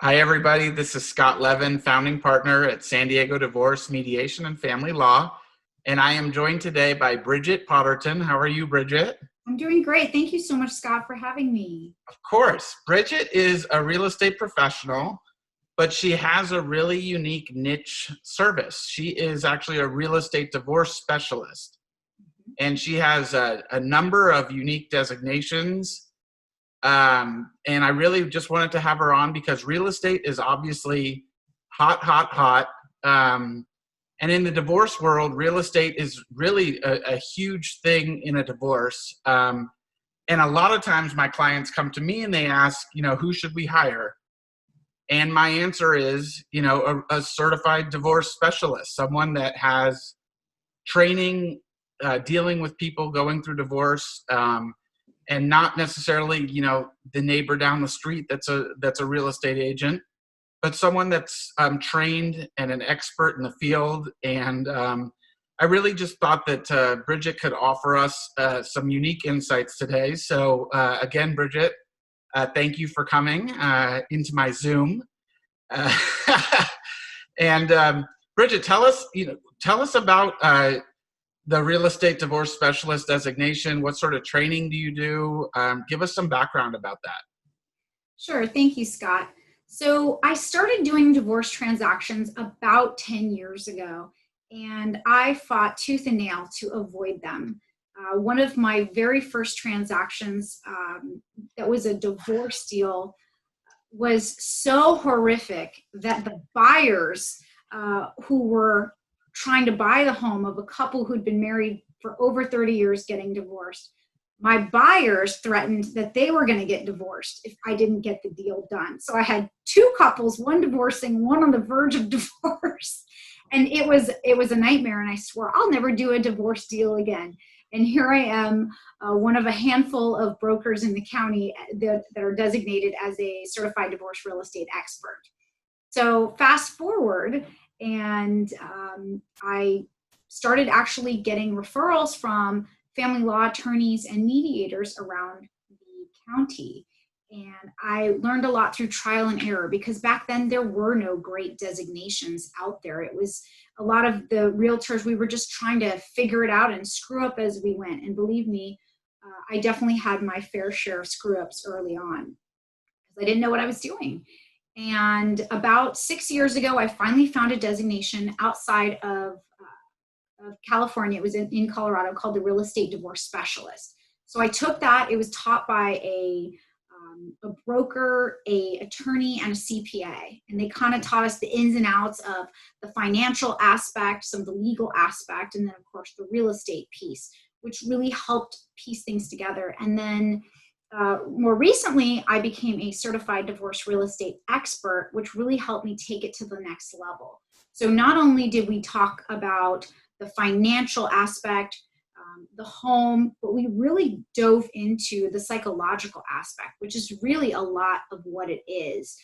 Hi, everybody. This is Scott Levin, founding partner at San Diego Divorce Mediation and Family Law. And I am joined today by Bridget Potterton. How are you, Bridget? I'm doing great. Thank you so much, Scott, for having me. Of course. Bridget is a real estate professional, but she has a really unique niche service. She is actually a real estate divorce specialist, and she has a number of unique designations. And I really just wanted to have her on because real estate is obviously hot, hot, hot. And in the divorce world, real estate is really a huge thing in a divorce. And a lot of times my clients come to me and they ask, who should we hire? And my answer is, a certified divorce specialist, someone that has training dealing with people going through divorce. And not necessarily, the neighbor down the street that's a real estate agent, but someone that's trained and an expert in the field. And I really just thought that Bridget could offer us some unique insights today. So again, Bridget, thank you for coming into my Zoom. Uh, and Bridget, tell us about the real estate divorce specialist designation. What sort of training do you do? Give us some background about that. Sure. Thank you, Scott. So I started doing divorce transactions about 10 years ago, and I fought tooth and nail to avoid them. One of my very first transactions that was a divorce deal was so horrific that the buyers who were trying to buy the home of a couple who'd been married for over 30 years getting divorced, my buyers threatened that they were going to get divorced if I didn't get the deal done. So I had two couples, one divorcing, one on the verge of divorce. And it was a nightmare. And I swore I'll never do a divorce deal again. And here I am, one of a handful of brokers in the county that are designated as a certified divorce real estate expert. So fast forward, and I started actually getting referrals from family law attorneys and mediators around the county. And I learned a lot through trial and error because back then there were no great designations out there. It was a lot of the realtors, we were just trying to figure it out and screw up as we went. And believe me, I definitely had my fair share of screw ups early on because I didn't know what I was doing. And about 6 years ago, I finally found a designation outside of California. It was in Colorado, called the Real Estate Divorce Specialist. So I took that. It was taught by a broker, a attorney, and a CPA. And they kind of taught us the ins and outs of the financial aspect, some of the legal aspect, and then, of course, the real estate piece, which really helped piece things together. And then more recently, I became a certified divorce real estate expert, which really helped me take it to the next level. So not only did we talk about the financial aspect, the home, but we really dove into the psychological aspect, which is really a lot of what it is.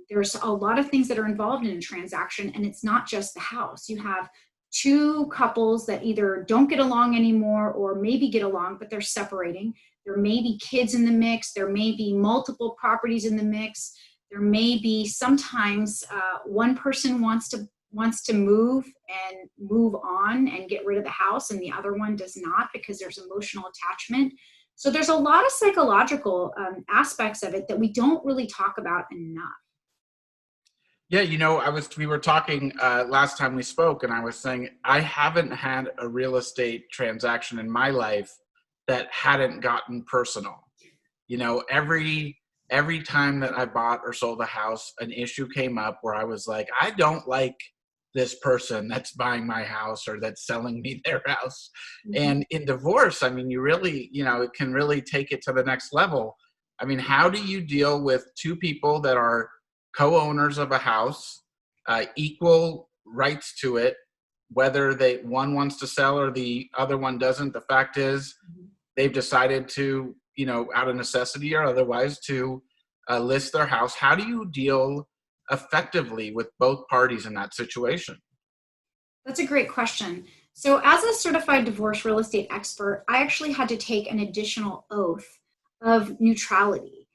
There's a lot of things that are involved in a transaction, and it's not just the house. You have two couples that either don't get along anymore or maybe get along, but they're separating. There may be kids in the mix. There may be multiple properties in the mix. There may be sometimes one person wants to move and move on and get rid of the house, and the other one does not because there's emotional attachment. So there's a lot of psychological aspects of it that we don't really talk about enough. Yeah, we were talking last time we spoke, and I was saying I haven't had a real estate transaction in my life that hadn't gotten personal. Every time that I bought or sold a house, an issue came up where I was like, I don't like this person that's buying my house or that's selling me their house. Mm-hmm. And in divorce, I mean, you really, it can really take it to the next level. I mean, how do you deal with two people that are co-owners of a house, equal rights to it, whether one wants to sell or the other one doesn't? The fact is, they've decided to, out of necessity or otherwise, to list their house. How do you deal effectively with both parties in that situation? That's a great question. So as a certified divorce real estate expert, I actually had to take an additional oath of neutrality.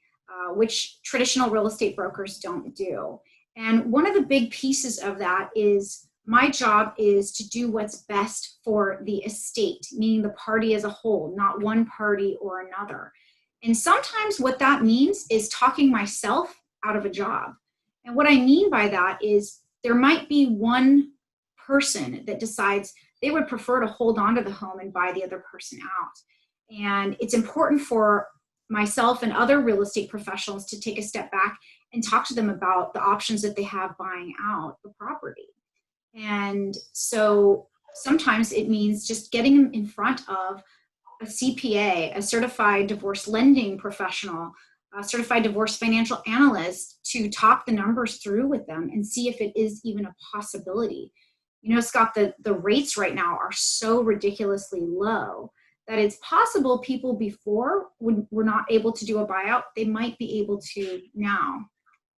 which traditional real estate brokers don't do. And one of the big pieces of that is my job is to do what's best for the estate, meaning the party as a whole, not one party or another. And sometimes what that means is talking myself out of a job. And what I mean by that is there might be one person that decides they would prefer to hold on to the home and buy the other person out. And it's important for myself and other real estate professionals to take a step back and talk to them about the options that they have buying out the property. And so sometimes it means just getting them in front of a CPA, a certified divorce lending professional, a certified divorce financial analyst, to talk the numbers through with them and see if it is even a possibility. You know, Scott, the rates right now are so ridiculously low that it's possible people before were not able to do a buyout. They might be able to now.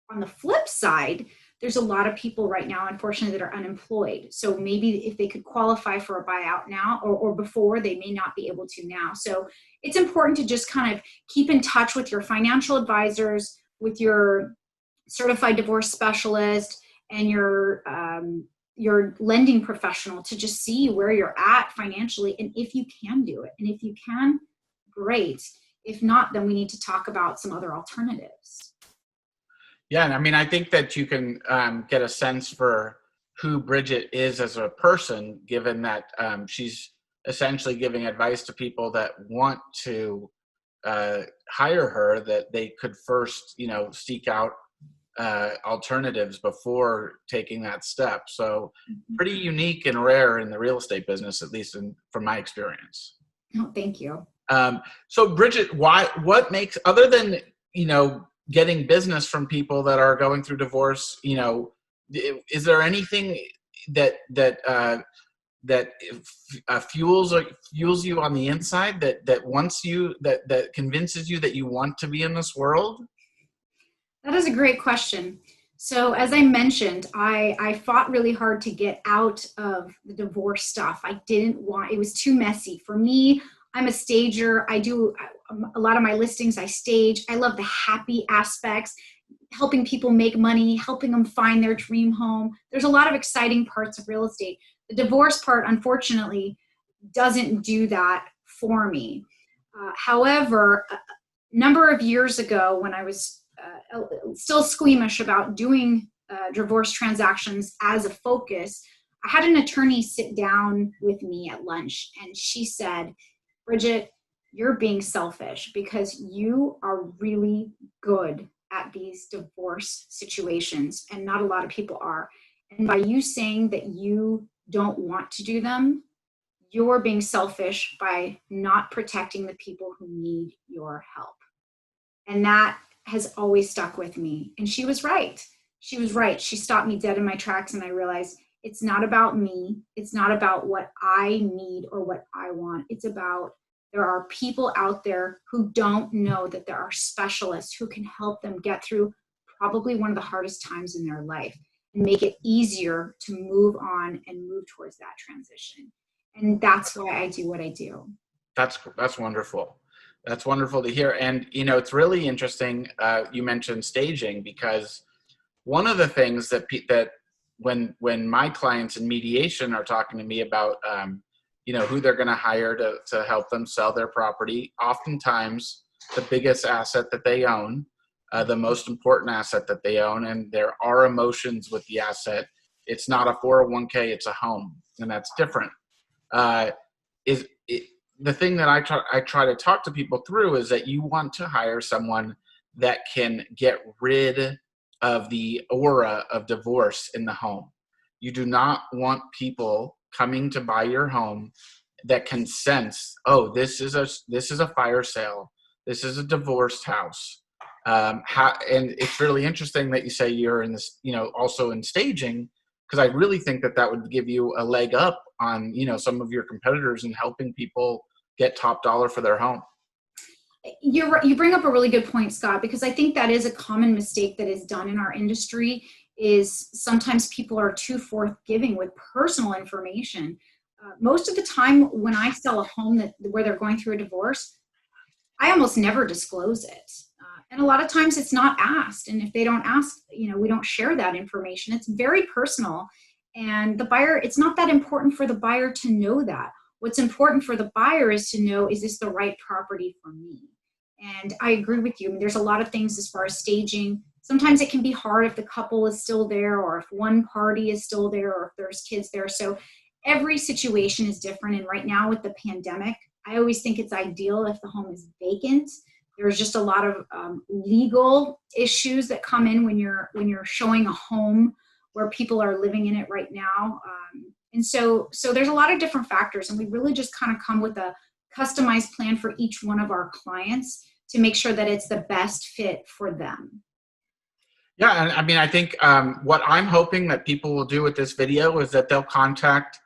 On the flip side, there's a lot of people right now, unfortunately, that are unemployed. So maybe if they could qualify for a buyout now or before, they may not be able to now. So it's important to just kind of keep in touch with your financial advisors, with your certified divorce specialist, and your lending professional to just see where you're at financially and if you can do it. And if you can, great. If not, then we need to talk about some other alternatives. Yeah, and I mean, I think that you can get a sense for who Bridget is as a person, given that she's essentially giving advice to people that want to hire her, that they could first, seek out alternatives before taking that step. So pretty unique and rare in the real estate business, at least from my experience. Oh, thank you. So Bridget, what makes, other than, getting business from people that are going through divorce, is there anything that fuels you on the inside that convinces you that you want to be in this world? That is a great question. So as I mentioned, I fought really hard to get out of the divorce stuff. It was too messy for me. I'm a stager. I do a lot of my listings. I stage. I love the happy aspects, helping people make money, helping them find their dream home. There's a lot of exciting parts of real estate. The divorce part, unfortunately, doesn't do that for me. However, a number of years ago, when I was still squeamish about doing divorce transactions as a focus, I had an attorney sit down with me at lunch, and she said, Bridget, you're being selfish because you are really good at these divorce situations, and not a lot of people are. And by you saying that you don't want to do them, you're being selfish by not protecting the people who need your help. And that has always stuck with me. And she was right. She was right. She stopped me dead in my tracks, and I realized it's not about me. It's not about what I need or what I want. It's about there are people out there who don't know that there are specialists who can help them get through probably one of the hardest times in their life and make it easier to move on and move towards that transition. And that's why I do what I do. That's wonderful. That's wonderful to hear. And, it's really interesting. You mentioned staging, because one of the things that when my clients in mediation are talking to me about, who they're going to hire to help them sell their property, oftentimes the biggest asset that they own, the most important asset that they own, and there are emotions with the asset. It's not a 401k, it's a home, and that's different. The thing that I try to talk to people through is that you want to hire someone that can get rid of the aura of divorce in the home. You do not want people coming to buy your home that can sense, oh, this is a fire sale, this is a divorced house. And it's really interesting that you say you're in this, also in staging, because I really think that would give you a leg up on, some of your competitors in helping people get top dollar for their home. You're right. You bring up a really good point, Scott, because I think that is a common mistake that is done in our industry. Is sometimes people are too forthgiving with personal information. Most of the time when I sell a home where they're going through a divorce, I almost never disclose it. And a lot of times it's not asked. And if they don't ask, we don't share that information. It's very personal. And the buyer, it's not that important for the buyer to know that. What's important for the buyer is to know, is this the right property for me? And I agree with you. I mean, there's a lot of things as far as staging. Sometimes it can be hard if the couple is still there, or if one party is still there, or if there's kids there. So every situation is different. And right now with the pandemic, I always think it's ideal if the home is vacant. There's just a lot of legal issues that come in when you're showing a home where people are living in it right now. And so there's a lot of different factors, and we really just kind of come with a customized plan for each one of our clients to make sure that it's the best fit for them. Yeah, and I mean, I think what I'm hoping that people will do with this video is that they'll contact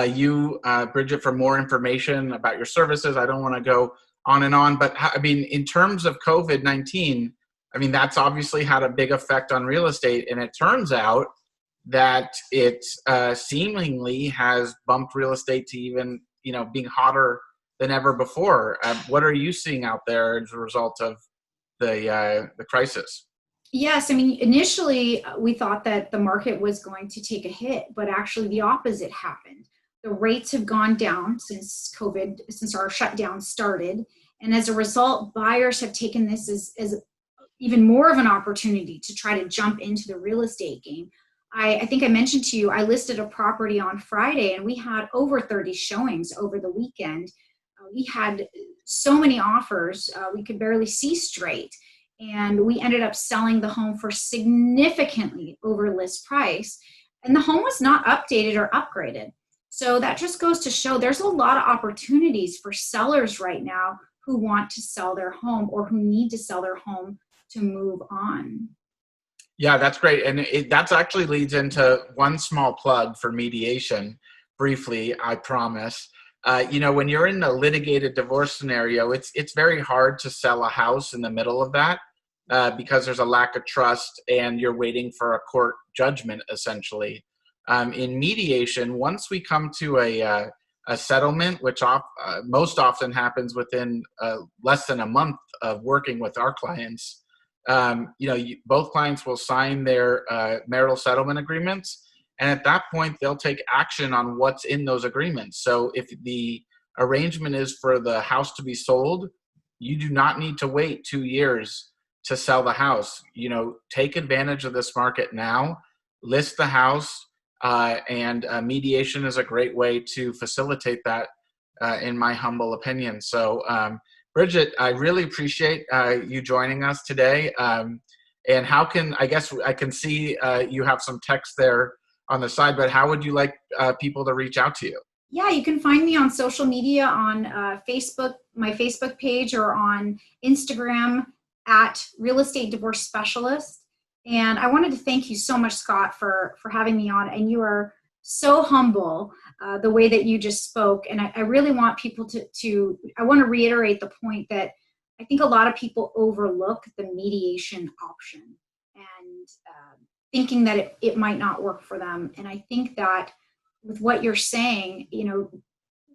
you, Bridget, for more information about your services. I don't want to go on and on, but I mean, in terms of COVID-19, I mean, that's obviously had a big effect on real estate, and it turns out that it seemingly has bumped real estate to even, being hotter than ever before. What are you seeing out there as a result of the crisis? Yes, I mean, initially we thought that the market was going to take a hit, but actually the opposite happened. The rates have gone down since COVID, since our shutdown started. And as a result, buyers have taken this as even more of an opportunity to try to jump into the real estate game. I think I mentioned to you, I listed a property on Friday and we had over 30 showings over the weekend. We had so many offers, we could barely see straight. And we ended up selling the home for significantly over list price. And the home was not updated or upgraded. So that just goes to show there's a lot of opportunities for sellers right now who want to sell their home or who need to sell their home to move on. Yeah, that's great. And that's actually leads into one small plug for mediation. Briefly, I promise. When you're in a litigated divorce scenario, it's very hard to sell a house in the middle of that because there's a lack of trust and you're waiting for a court judgment, essentially. In mediation, once we come to a settlement, which most often happens within less than a month of working with our clients, both clients will sign their marital settlement agreements. And at that point, they'll take action on what's in those agreements. So if the arrangement is for the house to be sold, you do not need to wait 2 years to sell the house. Take advantage of this market now, list the house, and mediation is a great way to facilitate that, in my humble opinion. So, Bridget, I really appreciate you joining us today. And I guess I can see you have some text there on the side, but how would you like people to reach out to you? Yeah, you can find me on social media on Facebook, my Facebook page, or on Instagram at Real Estate Divorce Specialist. And I wanted to thank you so much, Scott, for having me on. And you are so humble the way that you just spoke. And I really want people I want to reiterate the point that I think a lot of people overlook the mediation option and thinking that it might not work for them. And I think that with what you're saying,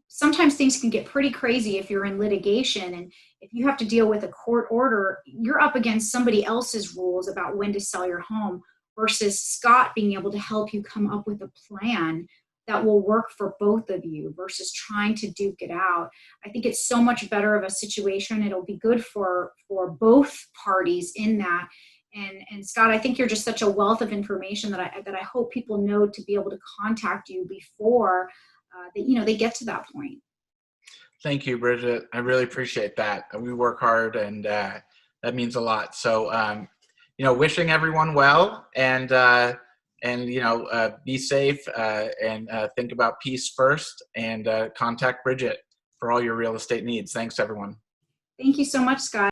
sometimes things can get pretty crazy if you're in litigation. And if you have to deal with a court order, you're up against somebody else's rules about when to sell your home versus Scott being able to help you come up with a plan that will work for both of you versus trying to duke it out. I think it's so much better of a situation. It'll be good for both parties in that. And Scott, I think you're just such a wealth of information that I hope people know to be able to contact you before they get to that point. Thank you, Bridget. I really appreciate that. We work hard, and that means a lot. So, wishing everyone well, and be safe, and think about peace first, and contact Bridget for all your real estate needs. Thanks, everyone. Thank you so much, Scott.